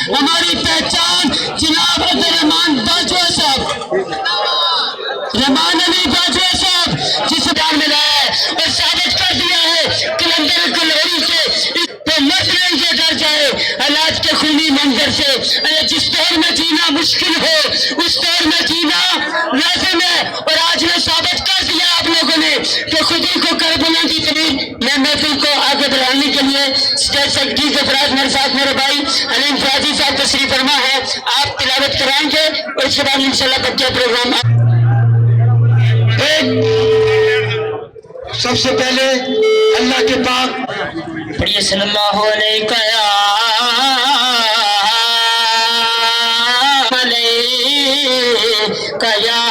ہماری پہچان جناب عبدالرحمان باجوہ صاحب، رحمان علی باجوہ صاحب جس بیان ملا ہے اور ثابت کر دیا ہے کہ لندن کلوری سے تو مت لیں گے ڈر جائے حالات کے خونی منظر سے۔ جس دور میں جینا مشکل ہو اس دور میں جینا لازم ہے، اور آج نے ثابت کر دیا آپ لوگوں نے کہ خودی کو کر بلندی طویل۔ میں محفل کو آگے بڑھانے کے لیے اسٹیج سیکرٹری کے فراز میرے ساتھ میرے بھائی علیم فراجی صاحب تشریف فرما ہے، آپ تلاوت کرائیں گے اور اس کے بعد انشاءاللہ بچہ پروگرام۔ سب سے پہلے اللہ کے پاک پڑھیے صلی اللہ علیہ یا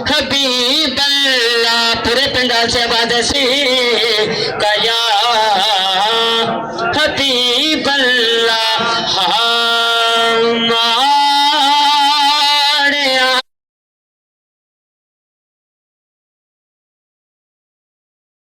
حبیب اللہ، پورے پنڈال سے عبادت سے یا حبیب اللہ